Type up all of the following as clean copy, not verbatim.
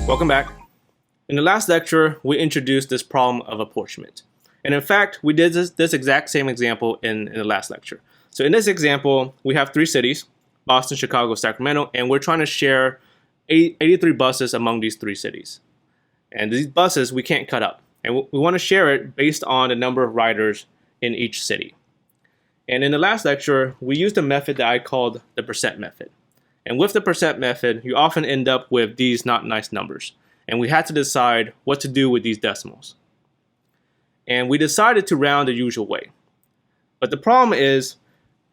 Welcome back. In the last lecture, we introduced this problem of apportionment. And in fact, we did this exact same example in the last lecture. So in this example, we have three cities, Boston, Chicago, Sacramento, and we're trying to share 83 buses among these three cities. And these buses we can't cut up. And we want to share it based on the number of riders in each city. And in the last lecture, we used a method that I called the percent method. And with the percent method, you often end up with these not nice numbers. And we had to decide what to do with these decimals. And we decided to round the usual way. But the problem is,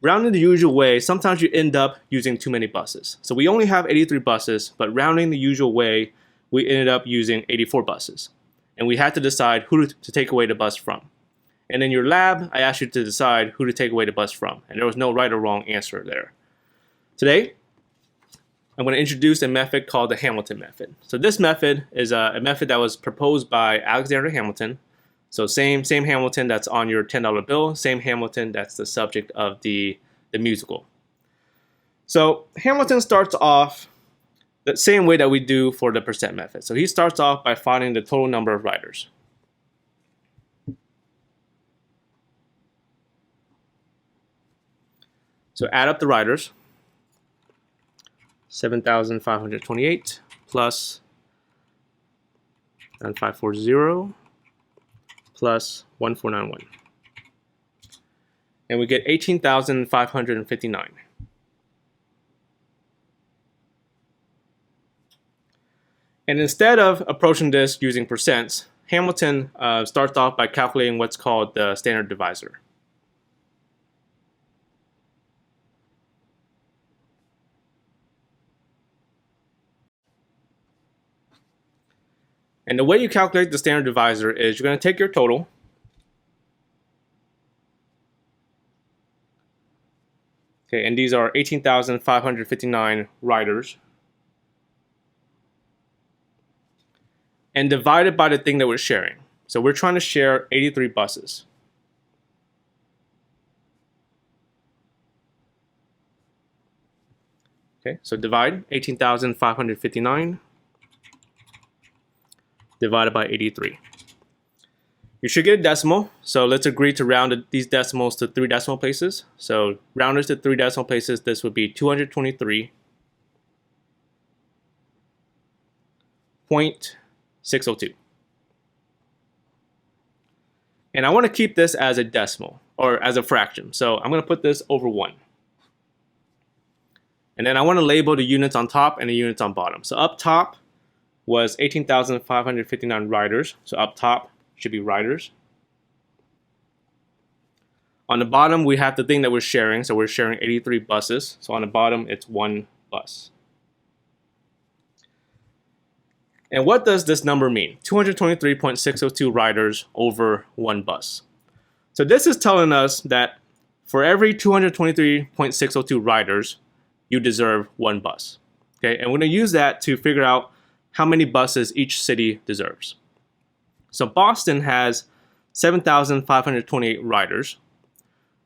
rounding the usual way, sometimes you end up using too many buses. So we only have 83 buses, but rounding the usual way, we ended up using 84 buses. And we had to decide who to take away the bus from. And in your lab, I asked you to decide who to take away the bus from. And there was no right or wrong answer there. Today, I'm going to introduce a method called the Hamilton method. So this method is a method that was proposed by Alexander Hamilton. So same Hamilton that's on your $10 bill, same Hamilton that's the subject of the musical. So Hamilton starts off the same way that we do for the percent method. So he starts off by finding the total number of riders. So add up the riders. 7,528 plus 9540 plus 1491. And we get 18,559. And instead of approaching this using percents, Hamilton starts off by calculating what's called the standard divisor. And the way you calculate the standard divisor is you're going to take your total, okay, and these are 18,559 riders, and divide it by the thing that we're sharing. So we're trying to share 83 buses. Okay, so divide 18,559 divided by 83. You should get a decimal, so let's agree to round these decimals to 3 decimal places. So rounders to 3 decimal places, this would be 223.602. And I want to keep this as a decimal, or as a fraction. So I'm going to put this over 1. And then I want to label the units on top and the units on bottom. So up top was 18,559 riders. So up top should be riders. On the bottom, we have the thing that we're sharing. So we're sharing 83 buses. So on the bottom, it's 1 bus. And what does this number mean? 223.602 riders over 1 bus. So this is telling us that for every 223.602 riders, you deserve 1 bus. Okay, and we're going to use that to figure out how many buses each city deserves. So Boston has 7,528 riders.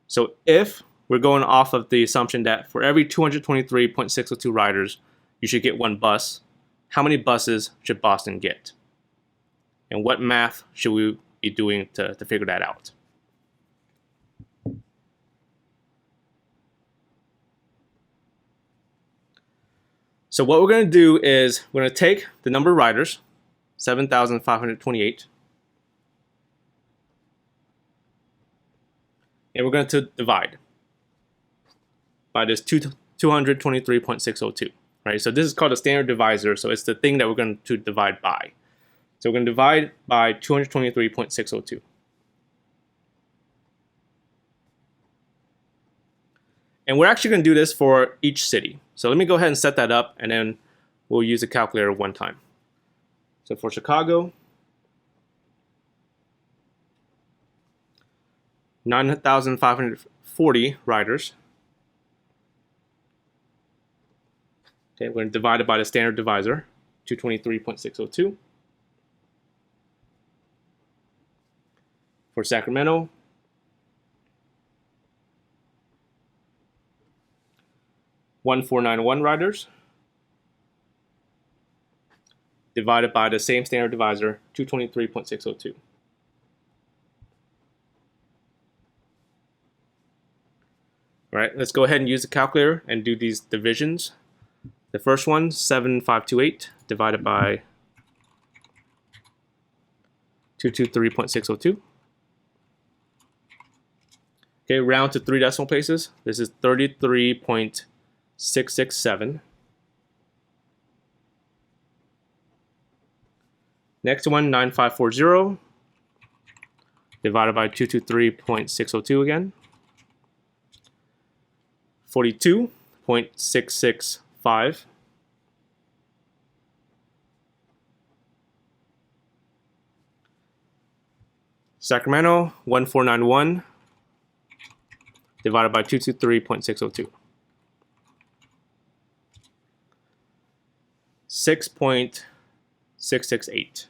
So if we're going off of the assumption that for every 223.602 riders, you should get 1 bus, how many buses should Boston get? And what math should we be doing to figure that out? So what we're going to do is we're going to take the number of riders, 7,528, and we're going to divide by this 223.602, right? So this is called a standard divisor, so it's the thing that we're going to divide by. So we're going to divide by 223.602. And we're actually going to do this for each city. So let me go ahead and set that up, and then we'll use the calculator one time. So for Chicago, 9,540 riders. Okay, we're going to divide it by the standard divisor, 223.602. For Sacramento, 1491 riders. divided by the same standard divisor, 223.602. All right, let's go ahead and use the calculator and do these divisions. The first one, 7528 divided by 223.602. Okay, round to 3 decimal places. This is 33.667. Next one, 9540 divided by 223.602 again. 42.665. Sacramento, 1491 divided by 223.602. 6.668.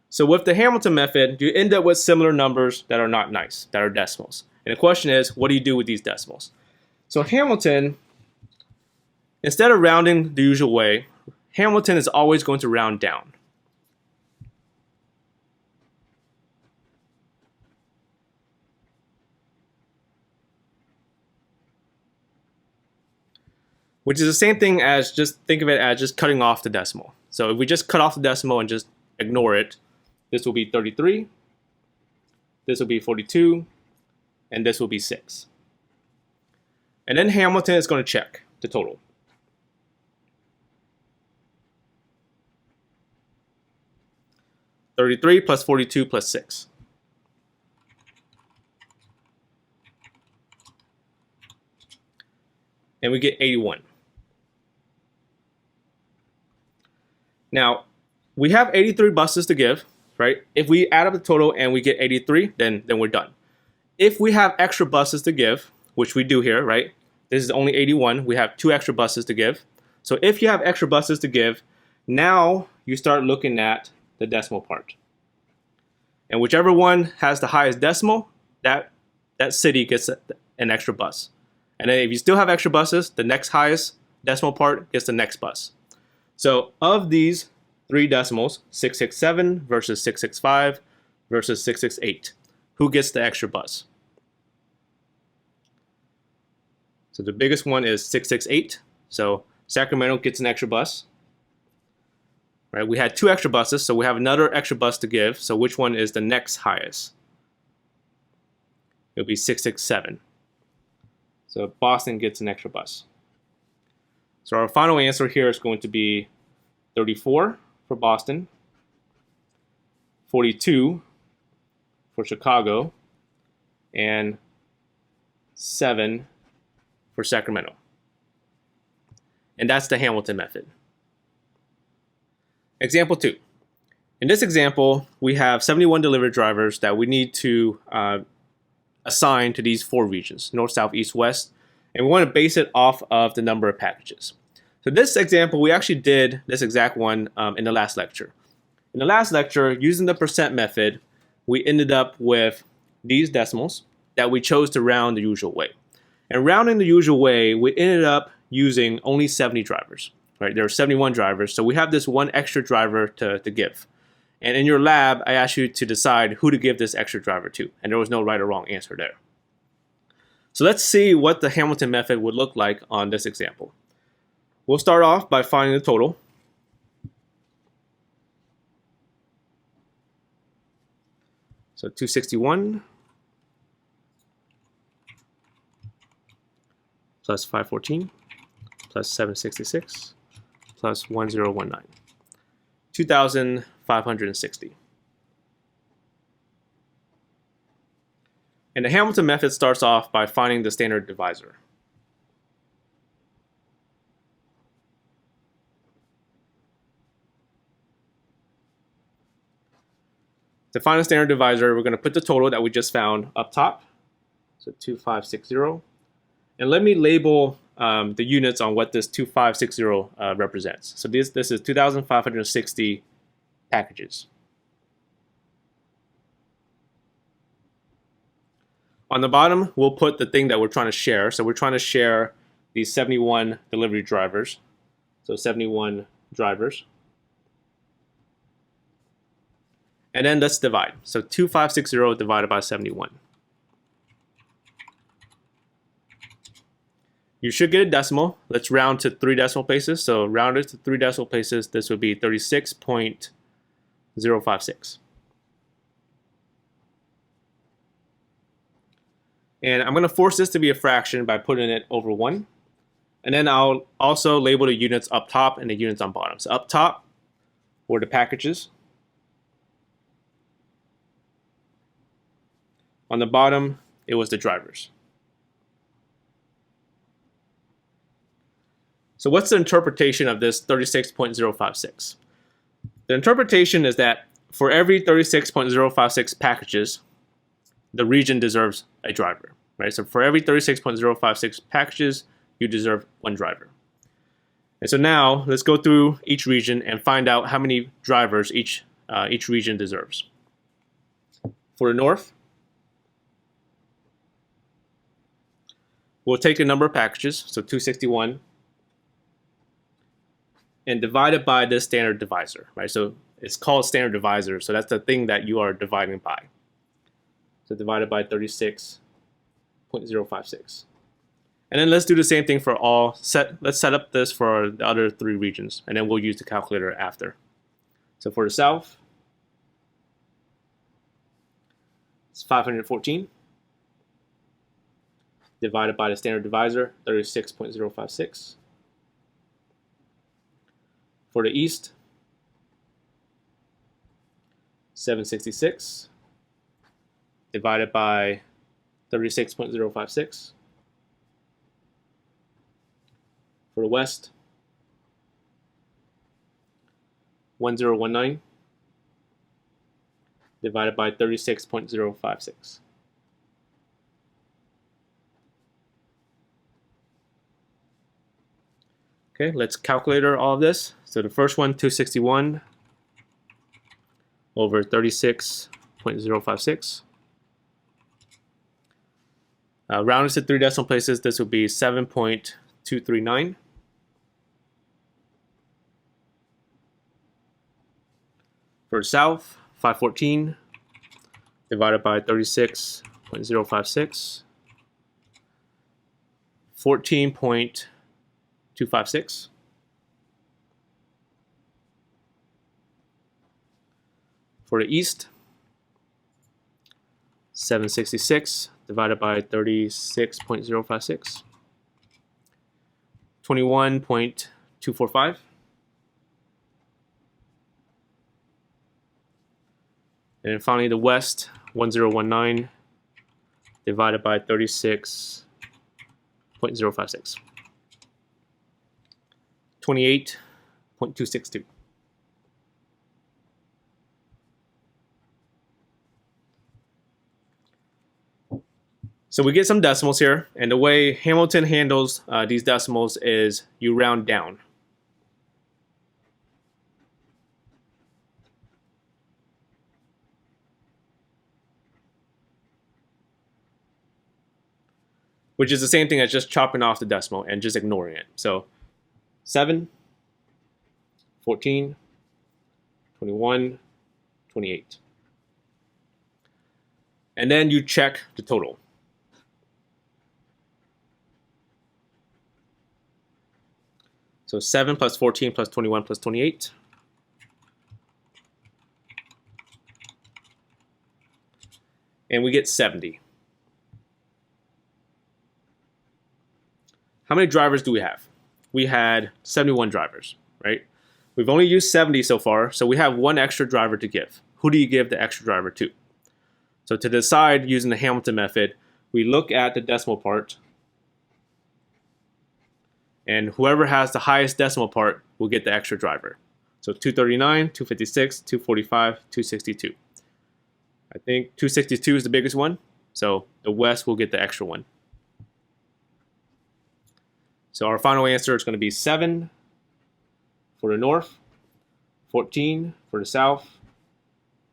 So with the Hamilton method, you end up with similar numbers that are not nice, that are decimals. And the question is, what do you do with these decimals? So Hamilton, instead of rounding the usual way, Hamilton is always going to round down. Which is the same thing as, just think of it as just cutting off the decimal. So if we just cut off the decimal and just ignore it, this will be 33, this will be 42, and this will be 6. And then Hamilton is going to check the total. $33 plus 42 plus 6. And we get 81. Now, we have 83 buses to give, right? If we add up the total and we get 83, then we're done. If we have extra buses to give, which we do here, right? This is only 81. We have 2 extra buses to give. So if you have extra buses to give, now you start looking at the decimal part. And whichever one has the highest decimal, that city gets an extra bus. And then if you still have extra buses, the next highest decimal part gets the next bus. So of these 3 decimals, 667 versus 665 versus 668, who gets the extra bus? So the biggest one is 668. So Sacramento gets an extra bus. Right? We had 2 extra buses, so we have another extra bus to give. So which one is the next highest? It'll be 667. So Boston gets an extra bus. So our final answer here is going to be 34 for Boston, 42 for Chicago, and 7 for Sacramento. And that's the Hamilton method. Example 2. In this example, we have 71 delivery drivers that we need to assign to these 4 regions, north, south, east, west, and we want to base it off of the number of packages. So this example, we actually did this exact one in the last lecture. In the last lecture, using the percent method, we ended up with these decimals that we chose to round the usual way. And rounding the usual way, we ended up using only 70 drivers. Right? There are 71 drivers, so we have this 1 extra driver to give. And in your lab, I asked you to decide who to give this extra driver to, and there was no right or wrong answer there. So let's see what the Hamilton method would look like on this example. We'll start off by finding the total. So 261 plus 514 plus 766 plus 1019. 2,560. And the Hamilton method starts off by finding the standard divisor. To find the standard divisor, we're going to put the total that we just found up top, so 2560. And let me label the units on what this 2560 represents. So this is 2,560 packages. On the bottom, we'll put the thing that we're trying to share. So we're trying to share these 71 delivery drivers. So 71 drivers. And then let's divide. So 2560 divided by 71. You should get a decimal. Let's round to 3 decimal places. So rounded to 3 decimal places, this would be 36.056. And I'm going to force this to be a fraction by putting it over 1. And then I'll also label the units up top and the units on bottom. So up top were the packages. On the bottom, it was the drivers. So what's the interpretation of this 36.056? The interpretation is that for every 36.056 packages, the region deserves a driver, right? So for every 36.056 packages, you deserve 1 driver. And so now let's go through each region and find out how many drivers each region deserves. For the north, we'll take the number of packages, so 261, and divide it by this standard divisor, right? So it's called standard divisor, so that's the thing that you are dividing by. So divided by 36.056. And then let's do the same thing for all. Let's set up this for the other 3 regions, and then we'll use the calculator after. So for the south, it's 514 divided by the standard divisor, 36.056. For the east, 766 divided by 36.056. For the west, 1019 divided by 36.056. Okay, let's calculator all of this. So the first one, 261 over 36.056. Rounded to 3 decimal places, this would be 7.239. For the south, 514 divided by 36.056. 14.256. For the east, 766 divided by 36.056. 21.245. And then finally the west, 1019 divided by 36.056. 28.262. So we get some decimals here, and the way Hamilton handles these decimals is you round down. Which is the same thing as just chopping off the decimal and just ignoring it. So 7, 14, 21, 28. And then you check the total. So 7 plus 14 plus 21 plus 28. And we get 70. How many drivers do we have? We had 71 drivers, right? We've only used 70 so far, so we have 1 extra driver to give. Who do you give the extra driver to? So to decide using the Hamilton method, we look at the decimal part, and whoever has the highest decimal part will get the extra driver. So 239, 256, 245, 262. I think 262 is the biggest one, so the west will get the extra one. So our final answer is going to be 7 for the north, 14 for the south,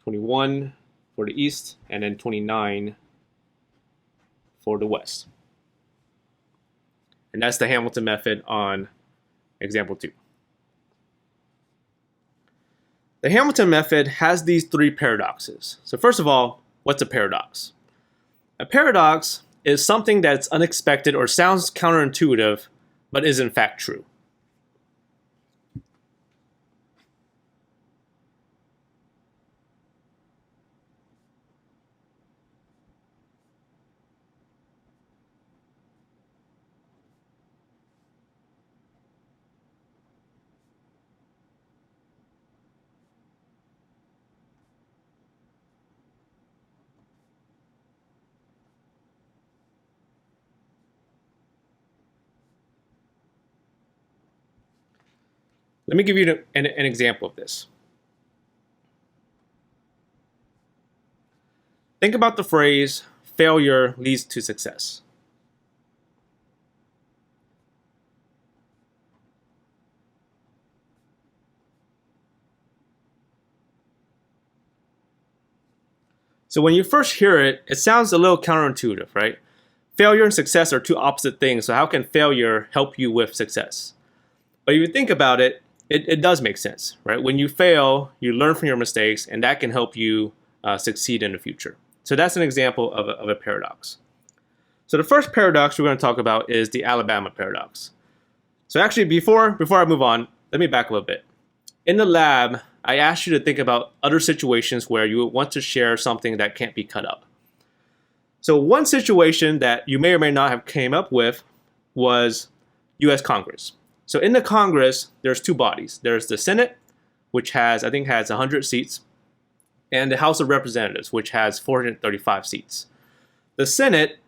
21 for the east, and then 29 for the west. And that's the Hamilton method on example 2. The Hamilton method has these 3 paradoxes. So first of all, what's a paradox? A paradox is something that's unexpected or sounds counterintuitive, but is in fact true. Let me give you an example of this. Think about the phrase, failure leads to success. So when you first hear it, it sounds a little counterintuitive, right? Failure and success are two opposite things, so how can failure help you with success? But if you think about it, it does make sense, right? When you fail, you learn from your mistakes, and that can help you succeed in the future. So that's an example of a paradox. So the first paradox we're going to talk about is the Alabama paradox. So actually, before I move on, let me back a little bit. In the lab, I asked you to think about other situations where you would want to share something that can't be cut up. So one situation that you may or may not have came up with was U.S. Congress. So in the Congress, there's 2 bodies. There's the Senate, which has 100 seats, and the House of Representatives, which has 435 seats. The Senate,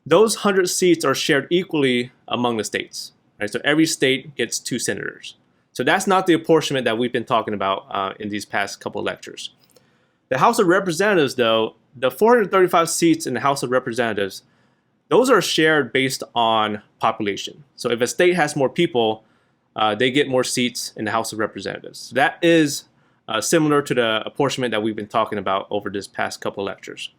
those 100 seats are shared equally among the states. Right? So every state gets 2 senators. So that's not the apportionment that we've been talking about in these past couple of lectures. The House of Representatives, though, the 435 seats in the House of Representatives, those are shared based on population. So if a state has more people, they get more seats in the House of Representatives. So that is similar to the apportionment that we've been talking about over this past couple of lectures.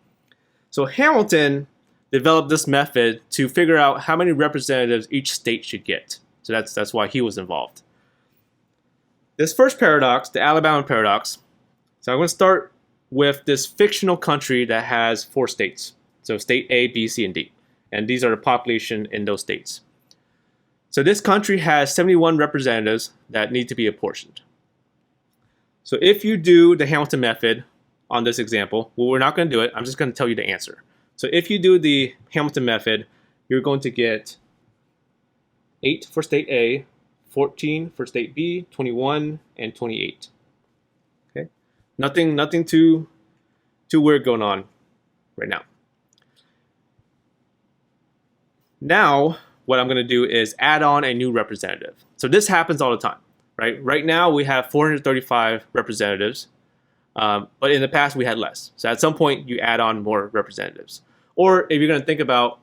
So Hamilton developed this method to figure out how many representatives each state should get. So that's why he was involved. This first paradox, the Alabama paradox, so I'm going to start with this fictional country that has 4 states. So state A, B, C, and D. And these are the population in those states. So this country has 71 representatives that need to be apportioned. So if you do the Hamilton method on this example, well, we're not going to do it. I'm just going to tell you the answer. So if you do the Hamilton method, you're going to get 8 for state A, 14 for state B, 21, and 28. Okay, nothing too weird going on right now. Now, what I'm going to do is add on a new representative. So this happens all the time, right? Right now we have 435 representatives, but in the past we had less. So at some point you add on more representatives. Or if you're going to think about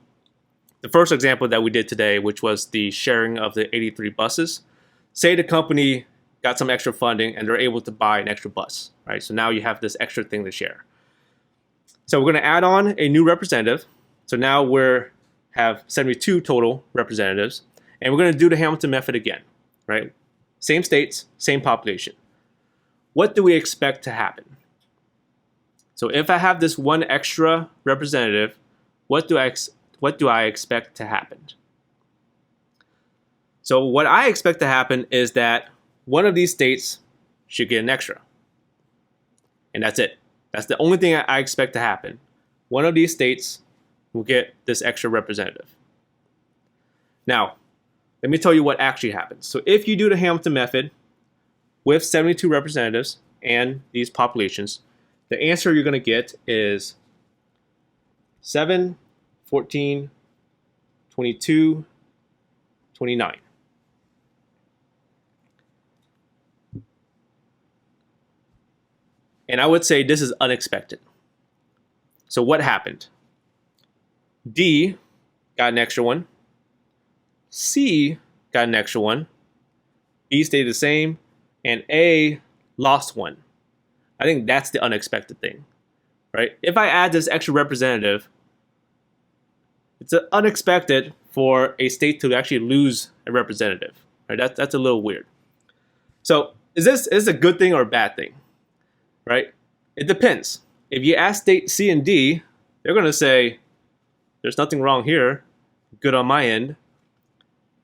the first example that we did today, which was the sharing of the 83 buses. Say the company got some extra funding and they're able to buy an extra bus, right? So now you have this extra thing to share. So we're going to add on a new representative. So now we have 72 total representatives, and we're going to do the Hamilton method again, right? Same states, same population. What do we expect to happen? So if I have this one extra representative, what do I expect to happen? So what I expect to happen is that one of these states should get an extra. And that's it. That's the only thing I expect to happen. One of these states will get this extra representative. Now, let me tell you what actually happens. So if you do the Hamilton method with 72 representatives and these populations, the answer you're going to get is 7, 14, 22, 29. And I would say this is unexpected. So what happened? D got an extra one. C got an extra one. B stayed the same. And A lost one. I think that's the unexpected thing, right? If I add this extra representative, it's unexpected for a state to actually lose a representative. Right? That's a little weird. So is this a good thing or a bad thing? Right? It depends. If you ask state C and D, they're going to say, there's nothing wrong here. Good on my end.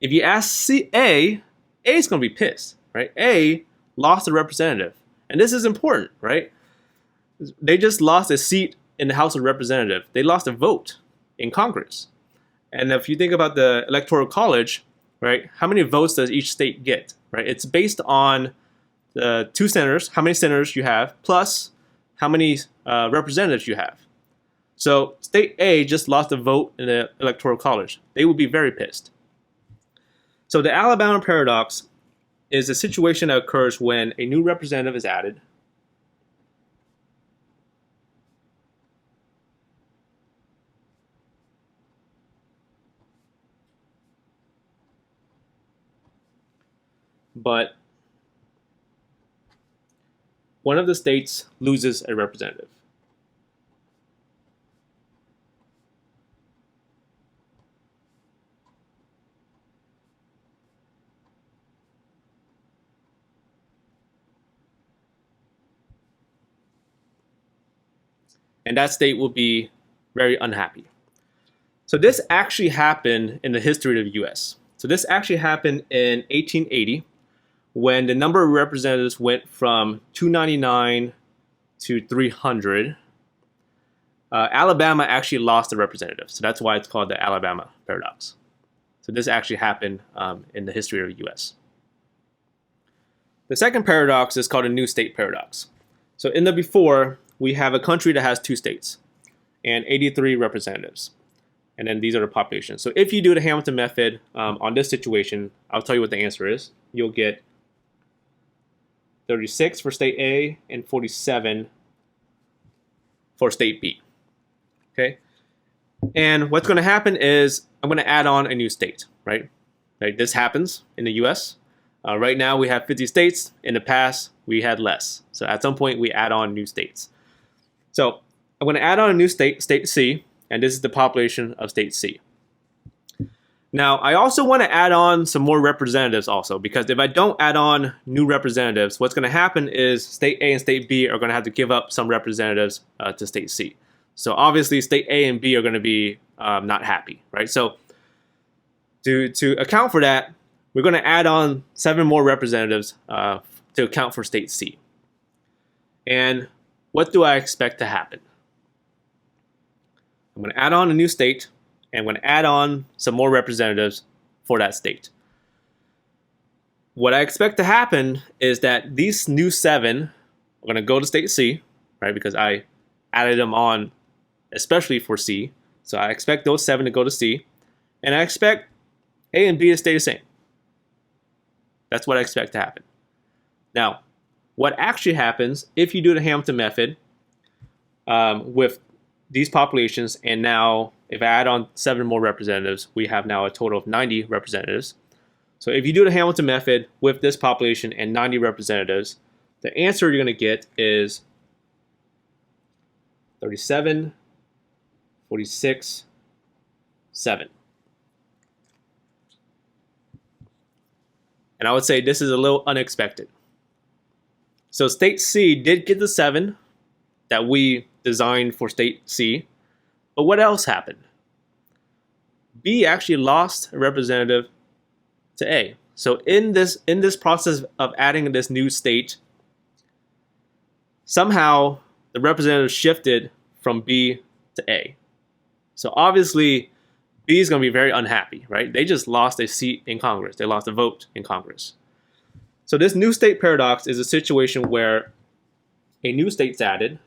If you ask A is going to be pissed. Right? A lost a representative. And this is important, right? They just lost a seat in the House of Representatives. They lost a vote in Congress. And if you think about the Electoral College, right, how many votes does each state get? Right? It's based on the 2 senators, how many senators you have, plus how many representatives you have. So state A just lost a vote in the Electoral College. They would be very pissed. So the Alabama paradox is a situation that occurs when a new representative is added, but one of the states loses a representative. And that state will be very unhappy. So this actually happened in the history of the US. So this actually happened in 1880 when the number of representatives went from 299 to 300. Alabama actually lost a representative. So that's why it's called the Alabama paradox. So this actually happened in the history of the US. The second paradox is called a new state paradox. So in the before, we have a country that has 2 states and 83 representatives. And then these are the populations. So if you do the Hamilton method on this situation, I'll tell you what the answer is. You'll get 36 for state A and 47 for state B. Okay? And what's going to happen is I'm going to add on a new state, right? This happens in the US. Right now we have 50 states. In the past, we had less. So at some point, we add on new states. So I'm going to add on a new state, state C, and this is the population of state C. Now, I also want to add on some more representatives also, because if I don't add on new representatives, what's going to happen is state A and state B are going to have to give up some representatives to state C. So obviously, state A and B are going to be not happy, right? So to account for that, we're going to add on 7 more representatives to account for state C. And what do I expect to happen? I'm going to add on a new state, and I'm going to add on some more representatives for that state. What I expect to happen is that these new 7 are going to go to state C, right? Because I added them on especially for C. So I expect those 7 to go to C, and I expect A and B to stay the same. That's what I expect to happen. Now, what actually happens if you do the Hamilton method with these populations, and now if I add on 7 more representatives, we have now a total of 90 representatives. So if you do the Hamilton method with this population and 90 representatives, the answer you're going to get is 37, 46, 7. And I would say this is a little unexpected. So state C did get the 7 that we designed for state C, but what else happened? B actually lost a representative to A. So in this process of adding this new state, somehow the representative shifted from B to A. So obviously B is going to be very unhappy, right? They just lost a seat in Congress. They lost a vote in Congress. So this new state paradox is a situation where a new state's added,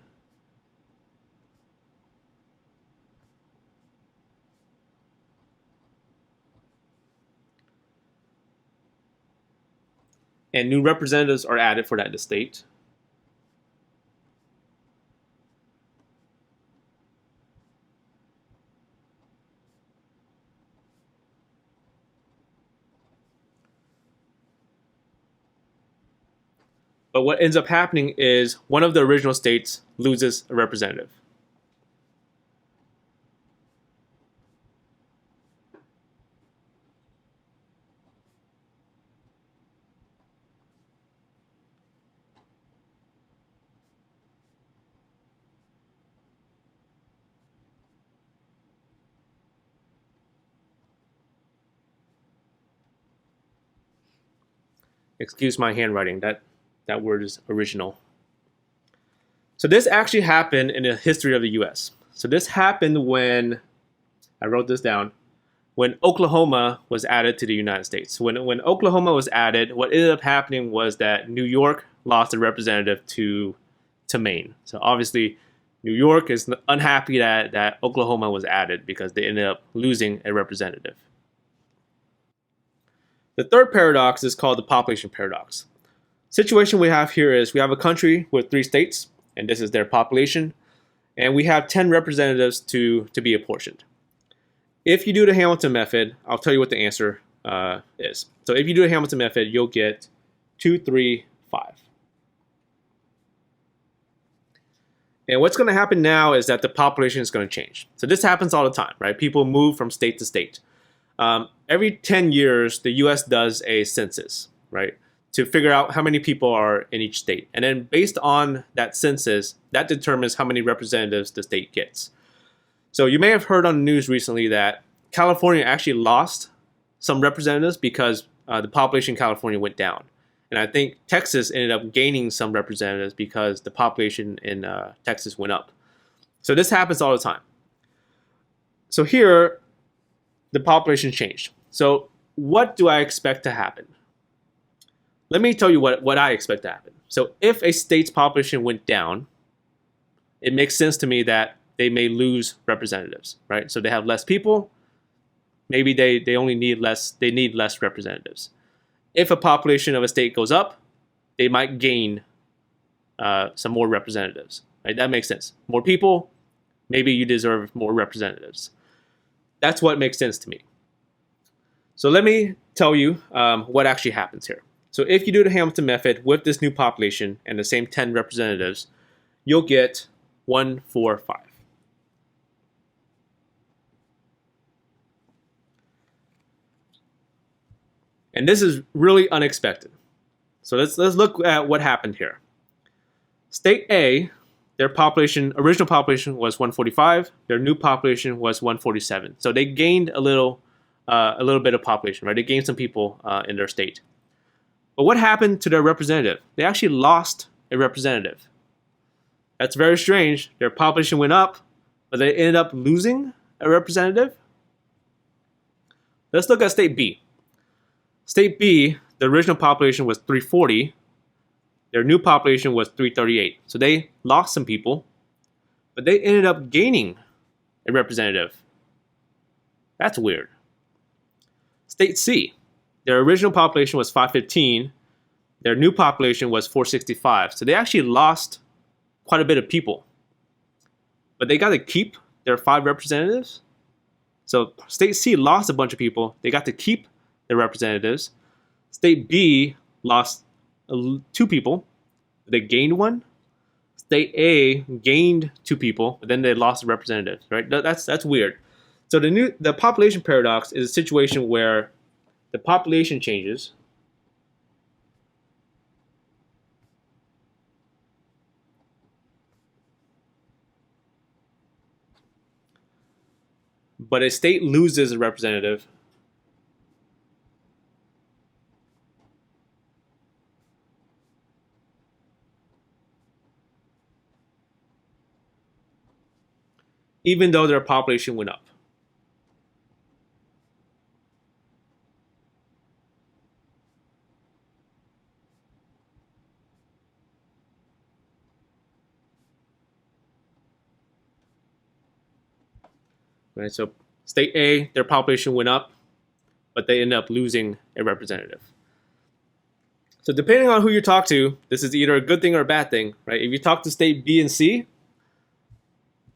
and new representatives are added for that state. But what ends up happening is one of the original states loses a representative. Excuse my handwriting. That word is original. So this actually happened in the history of the U.S. So this happened when, I wrote this down, when Oklahoma was added to the United States. When Oklahoma was added, what ended up happening was that New York lost a representative to Maine. So obviously, New York is unhappy that Oklahoma was added because they ended up losing a representative. The third paradox is called the population paradox. Situation we have here is we have a country with 3 states, and this is their population, and we have 10 representatives to be apportioned. If you do the Hamilton method, I'll tell you what the answer is. So if you do the Hamilton method, you'll get 2, 3, 5. And what's going to happen now is that the population is going to change. So this happens all the time, right? People move from state to state. Every 10 years, the US does a census, right? To figure out how many people are in each state. And then based on that census, that determines how many representatives the state gets. So you may have heard on the news recently that California actually lost some representatives because the population in California went down. And I think Texas ended up gaining some representatives because the population in Texas went up. So this happens all the time. So here, the population changed. So what do I expect to happen? Let me tell you what I expect to happen. So if a state's population went down, it makes sense to me that they may lose representatives, right? So they have less people. Maybe they only need less representatives. If a population of a state goes up, they might gain some more representatives, right? That makes sense. More people, maybe you deserve more representatives. That's what makes sense to me. So let me tell you what actually happens here. So if you do the Hamilton method with this new population and the same 10 representatives, you'll get 1, 4, 5. And this is really unexpected. So let's look at what happened here. State A, their original population was 145. Their new population was 147. So they gained a little bit of population, right? They gained some people in their state. But what happened to their representative? They actually lost a representative. That's very strange. Their population went up, but they ended up losing a representative. Let's look at State B. State B, the original population was 340. Their new population was 338. So they lost some people, but they ended up gaining a representative. That's weird. State C, their original population was 515. Their new population was 465. So they actually lost quite a bit of people, but they got to keep their 5 representatives. So State C lost a bunch of people. They got to keep their representatives. State B lost 2 people. They gained 1. State A gained 2 people, but then they lost a representative. Right? That's weird. So the population paradox is a situation where the population changes, but a state loses a representative. Even though their population went up. Right, so State A, their population went up, but they ended up losing a representative. So depending on who you talk to, this is either a good thing or a bad thing, right? If you talk to State B and C,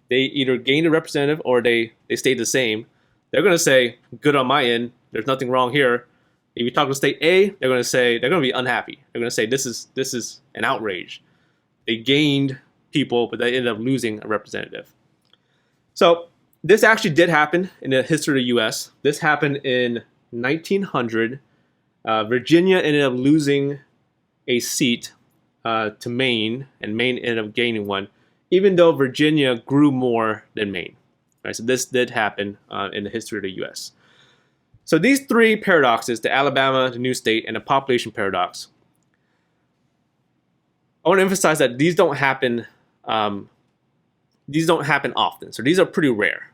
they either gained a representative or they stayed the same. They're going to say, good on my end, there's nothing wrong here. If you talk to State A, they're going to be unhappy. They're going to say, this is an outrage. They gained people, but they ended up losing a representative. So this actually did happen in the history of the U.S. This happened in 1900. Virginia ended up losing a seat to Maine, and Maine ended up gaining one, even though Virginia grew more than Maine. Right, so this did happen in the history of the U.S. So these three paradoxes, the Alabama, the new state, and the population paradox, I want to emphasize that these don't happen often. So these are pretty rare.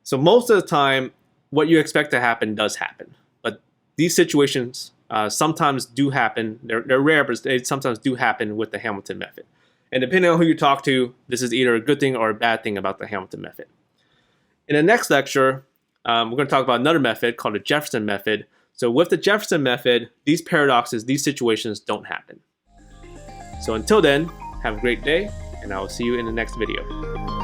So most of the time, what you expect to happen does happen. But these situations sometimes do happen. They're rare, but they sometimes do happen with the Hamilton method. And depending on who you talk to, this is either a good thing or a bad thing about the Hamilton method. In the next lecture, we're going to talk about another method called the Jefferson method. So with the Jefferson method, these paradoxes, these situations don't happen. So until then, have a great day, and I will see you in the next video.